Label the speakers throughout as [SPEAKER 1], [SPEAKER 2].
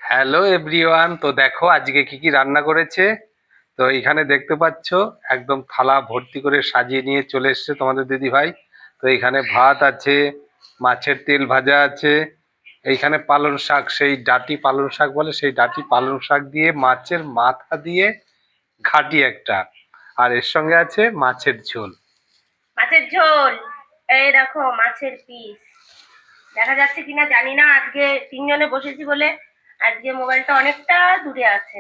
[SPEAKER 1] Hello everyone, তো দেখো আজকে কি কি রান্না করেছে। তো এখানে দেখতে পাচ্ছ একদম থালা ভর্তি করে সাজিয়ে নিয়ে চলে এসেছে তোমাদের দিদি ভাই। তো এখানে ভাত আছে, মাছের তেল ভাজা আছে, এইখানে পালং শাক, সেই ডাঁটি পালং শাক বলে, সেই ডাঁটি পালং শাক দিয়ে মাছের মাথা দিয়ে ঘাটি একটা, আর এর সঙ্গে আছে মাছের ঝোল।
[SPEAKER 2] মাছের ঝোল। এই দেখো মাছের পিস। দেখা যাচ্ছে কিনা জানি না, আজকে তিনজনে বসেছি বলে আজকে মোবাইলটা অনেকটা দূরে আছে।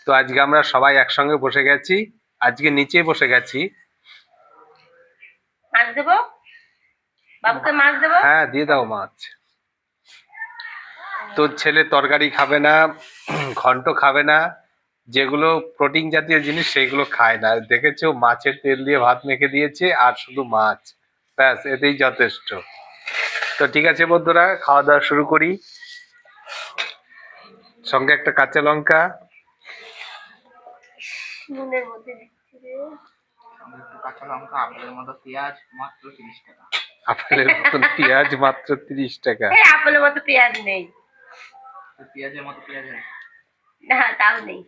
[SPEAKER 1] তো আজকে আমরা সবাই একসঙ্গে বসে গেছি, আজকে নিচে বসে গেছি।
[SPEAKER 2] মাছ দেবো, বাবুকে মাছ দেবো।
[SPEAKER 1] হ্যাঁ, দিয়ে দাও মাছ। তোর ছেলে তরকারি খাবে না, ঘন্ট খাবে না, যেগুলো প্রোটিন জাতীয় জিনিস সেইগুলো খায় না। দেখেছো, মাছের তেল দিয়ে ভাত মেখে দিয়েছে আর শুধু মাছ, ব্যাস এতেই যথেষ্ট। তো ঠিক আছে বন্ধুরা, খাওয়া দাওয়া শুরু করি। সঙ্গে একটা কাঁচা লঙ্কা,
[SPEAKER 2] নুনের মধ্যে দিচ্ছি রে।
[SPEAKER 3] একটু কাঁচা লঙ্কা, আপেলের মতো পেঁয়াজ মাত্র 30 টাকা।
[SPEAKER 1] আপেলের মতন পেঁয়াজ মাত্র 30 টাকা।
[SPEAKER 2] এই আপেলের মতো পেঁয়াজ নেই।
[SPEAKER 3] পেঁয়াজের মতো পেঁয়াজ হয়।
[SPEAKER 2] না, তাও নেই।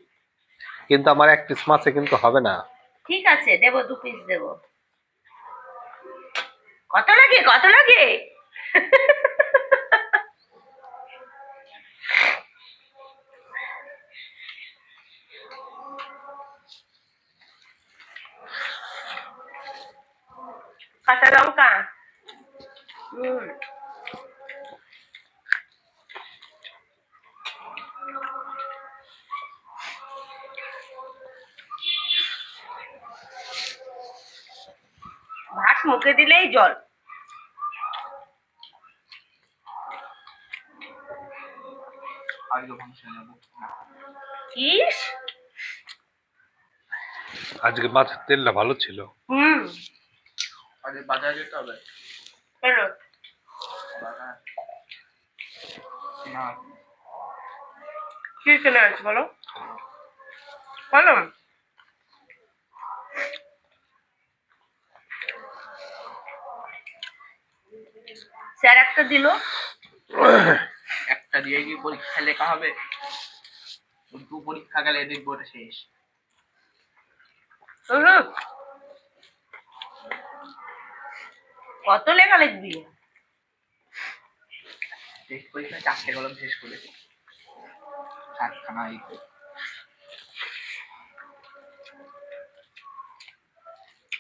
[SPEAKER 1] কিন্তু আমার এক পিস মাছে কিন্তু হবে না।
[SPEAKER 2] ঠিক আছে, দেবো 2 পিস দেবো। কত লাগে কত লাগে? কাঁচা লঙ্কা। হুম। ভাত মুখে দিলেই জল।
[SPEAKER 3] আজকে ফাংশন যাবো।
[SPEAKER 2] ইস।
[SPEAKER 1] আজকে মাছের তেলটা ভালো ছিল।
[SPEAKER 2] হুম।
[SPEAKER 3] আজকে বাজারে যেতে হবে।
[SPEAKER 2] কেন?
[SPEAKER 3] বাজার না,
[SPEAKER 2] কি কেনা আছে বলো, বলো। স্যার একটা দিল।
[SPEAKER 3] একটা দিয়ে কি পরীক্ষা লেখা হবে? দু পরীক্ষা গেলে দেখবো ওটা শেষ।
[SPEAKER 2] হুম। কত লেখা লিখবি?
[SPEAKER 3] টেস্ট পরীক্ষা 4টে কলম শেষ করেছি, 7খানা এই তো।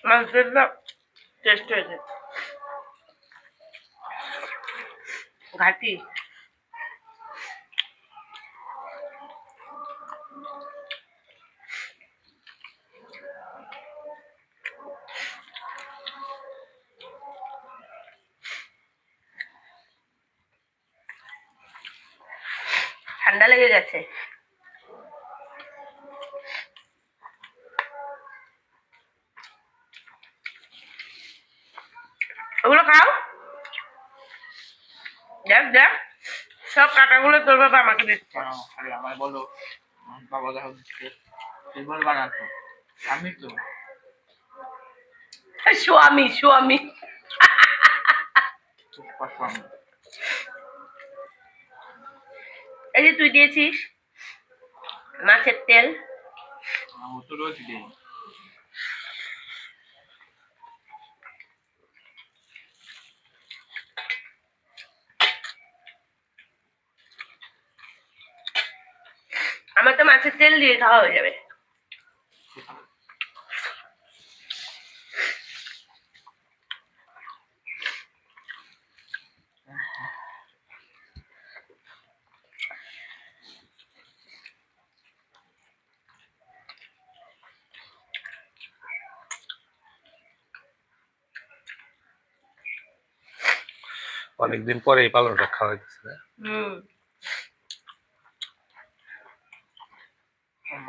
[SPEAKER 2] মাছের টেস্ট হয়েছে। ঘাটি। ঠান্ডা লেগে গেছে। ওগুলো খাও। দেখ দেখ, সব কাটাগুলো তোর বাবা আমাকে দিচ্ছে।
[SPEAKER 3] আরে আমায় বলো, বাবা দেখো তুই বল বানাতো, আমি তো
[SPEAKER 2] স্বামী স্বামী।
[SPEAKER 3] আমি
[SPEAKER 2] এই যে তুই দিয়েছিস মাছের তেল।
[SPEAKER 3] ও তো রোজ দিই।
[SPEAKER 2] আমার তো মাছের তেল দিয়ে খাওয়া হয়ে যাবে।
[SPEAKER 1] অনেকদিন পরে এই পালং শাক খাওয়া হয়েছে।
[SPEAKER 2] হুম।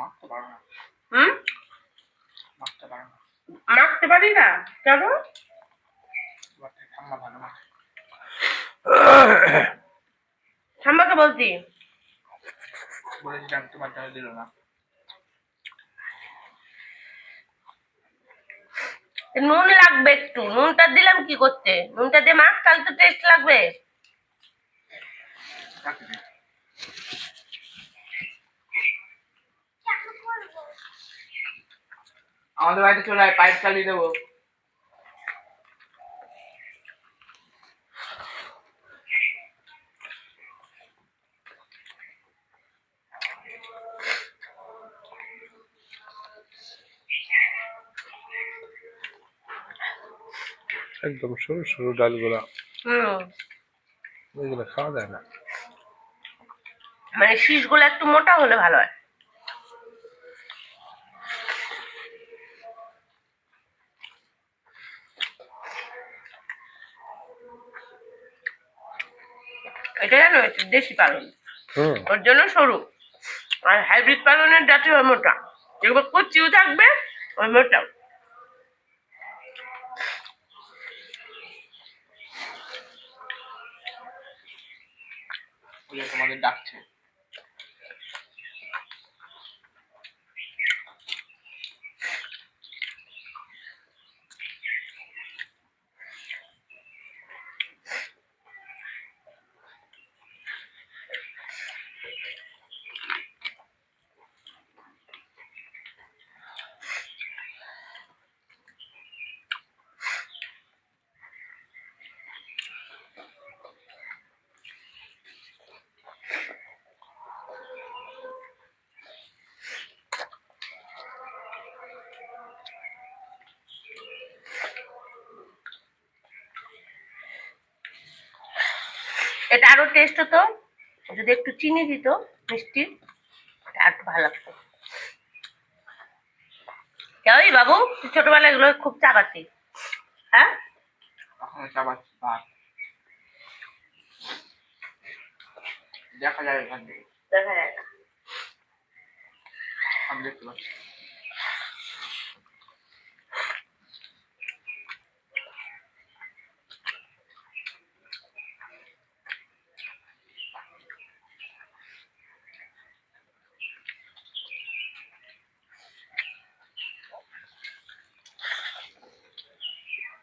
[SPEAKER 3] মাখতে পারো না,
[SPEAKER 2] হুম।
[SPEAKER 3] মাখতে পারো না।
[SPEAKER 2] মাখতে পারি না কেন?
[SPEAKER 3] ঠাম্মা ভালো মাখে।
[SPEAKER 2] ঠাম্মাকে বলছি।
[SPEAKER 3] বলেছিলাম, তোমার জন্য দিল না।
[SPEAKER 2] নুন লাগবে একটু, নুনটা দিলাম কি করতে? নুনটা দিয়ে মাখ, তাহলে তো টেস্ট লাগবে।
[SPEAKER 3] আমাদের বাড়িতে চলে আয়, পাইপ চালিয়ে দেবো।
[SPEAKER 1] একদম সরু সরু ডালগুলা,
[SPEAKER 2] হুম,
[SPEAKER 1] ওইগুলো খাওয়া যায় না।
[SPEAKER 2] মানে শীষগুলো একটু মোটা হলে ভালো হয়। এটা জানো, এটা দেশি পালন,
[SPEAKER 1] হুম,
[SPEAKER 2] ওর জন্য সরু। আর হাইব্রিড পালনের ডাটি হয় মোটা, যেগুলো কচিও থাকবে ওই মোটা।
[SPEAKER 3] ওই যে তোমাদের ডাকছে।
[SPEAKER 2] এটা আরো টেস্ট হতো যদি একটু চিনি দিত, মিষ্টি, আর একটু ভালো লাগতো। ওই বাবু, তুই ছোটবেলায় এগুলো খুব চাবাতি, হ্যাঁ?
[SPEAKER 3] এখন চাবাচ্ছি ভাত। দেখা যায় এখান থেকে,
[SPEAKER 2] দেখা যায় না।
[SPEAKER 3] আমি দেখতে পাচ্ছি।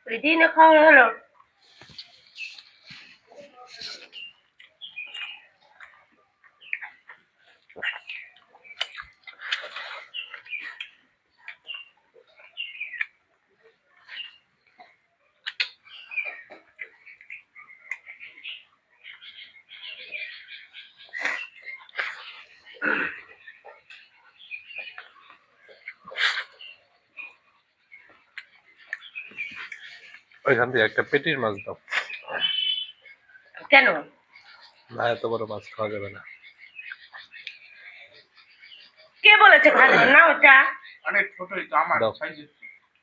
[SPEAKER 2] ওই দিনে খাওয়া হলো।
[SPEAKER 1] ওইখান থেকে একটা পেটির মাছ দাও।
[SPEAKER 2] কেন?
[SPEAKER 1] না, এত বড় মাছ খাওয়া যাবে না।
[SPEAKER 2] কে বলেছে খাবে না? ওটা
[SPEAKER 3] আরে ছোটই তো আমার
[SPEAKER 1] দাও।
[SPEAKER 3] সাইজের।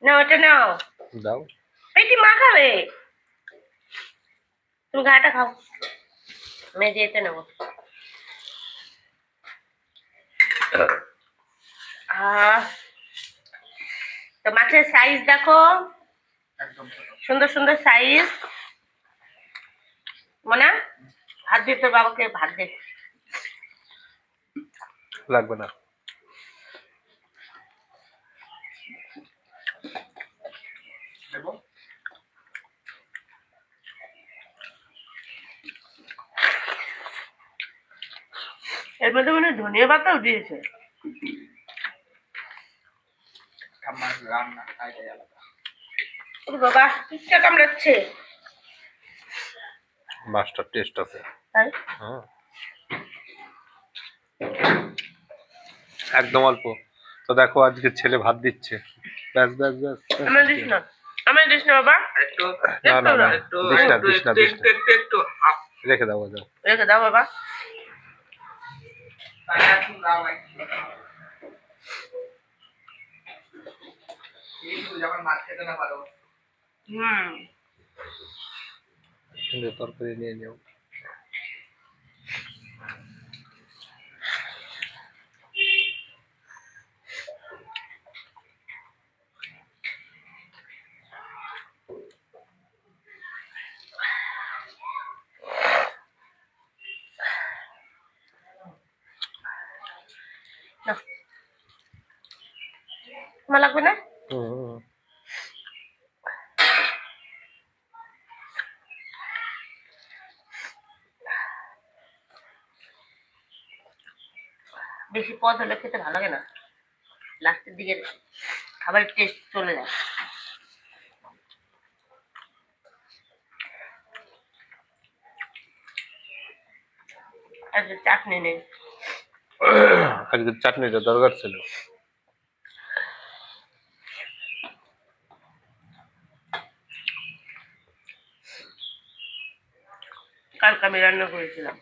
[SPEAKER 2] না, ওটা নাও।
[SPEAKER 1] দাও।
[SPEAKER 2] পেটি মা খাবে, তুমি ঘাটা খাও, আমি যেতে নেবো। আহ, তো মাছের সাইজ দেখো,
[SPEAKER 3] একদম ছোট।
[SPEAKER 2] সুন্দর সুন্দর সাইজ। মনে ভাত দিয়ে তোর বাবাকে ভাত দে।
[SPEAKER 1] লাগবে না।
[SPEAKER 3] দেবো?
[SPEAKER 2] এর মধ্যে মনে হয় ধনিয়া পাতাও দিয়েছে।
[SPEAKER 3] আমার রান্না আইডিয়া আলাদা।
[SPEAKER 2] ওরে বাবা, ইচ্ছা কামড়াচ্ছে।
[SPEAKER 1] মাছটার টেস্ট আছে।
[SPEAKER 2] তাই
[SPEAKER 1] হুম, একদম অল্প। তো দেখো আজকে ছেলে ভাত দিচ্ছে। ব্যাস ব্যাস ব্যাস ব্যাস।
[SPEAKER 2] আমার দিস না, আমার দিস না বাবা।
[SPEAKER 3] একটু
[SPEAKER 1] না না না,
[SPEAKER 3] একটু
[SPEAKER 1] দিস না
[SPEAKER 3] একটু
[SPEAKER 1] দিস না
[SPEAKER 3] একটু
[SPEAKER 1] দিস
[SPEAKER 3] একটু
[SPEAKER 1] না।
[SPEAKER 3] একটু একটু
[SPEAKER 1] রেখে দাও দাও।
[SPEAKER 2] রেখে দাও বাবা।
[SPEAKER 3] যখন মাছ খেতে না পারো
[SPEAKER 2] হুম,
[SPEAKER 1] কিন্তু তরকারি নিয়ে নিও।
[SPEAKER 2] নাও। তোমার লাগবে না?
[SPEAKER 1] হুম,
[SPEAKER 2] বেশি পদ হলে খেতে ভালো লাগে না, লাস্টের দিকে খাবারের টেস্ট চলে যায়। আজকে চাটনি নেই।
[SPEAKER 1] আজকে চাটনিটা দরকার ছিল।
[SPEAKER 2] কালকে আমি রান্না করেছিলাম।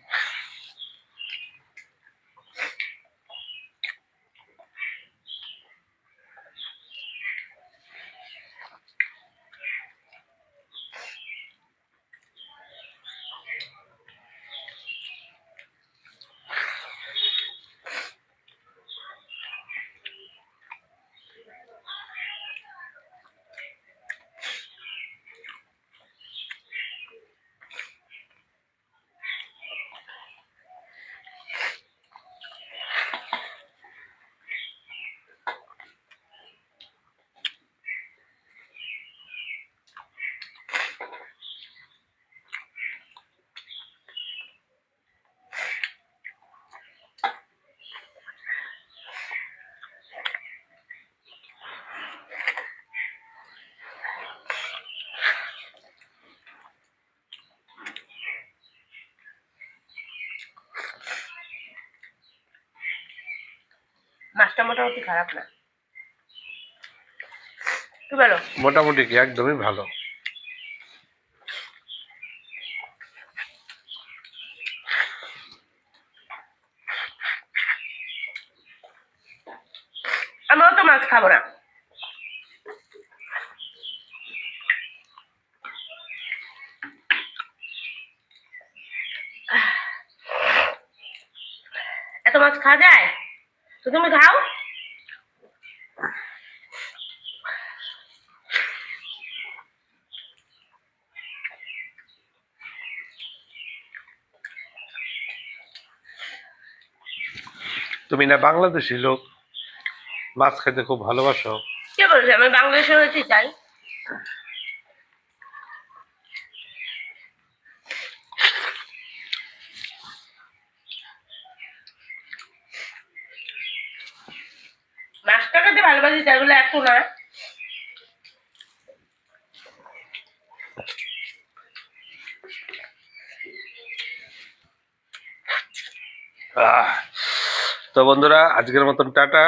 [SPEAKER 2] মাছটা মোটামুটি খারাপ না, কি বলো?
[SPEAKER 1] মোটামুটি কি, একদমই ভালো।
[SPEAKER 2] আমি অত মাছ খাবো না। এত মাছ খাওয়া যায়? তো তুমি খাও।
[SPEAKER 1] তুমি না বাংলাদেশি লোক, মাছ খেতে খুব ভালোবাসো।
[SPEAKER 2] কে বলছে আমি বাংলাদেশে হয়েছি তাই? মাছটা খেতে ভালোবাসি তাই বলে এত না।
[SPEAKER 1] তো বন্ধুরা, আজকের মতন টাটা।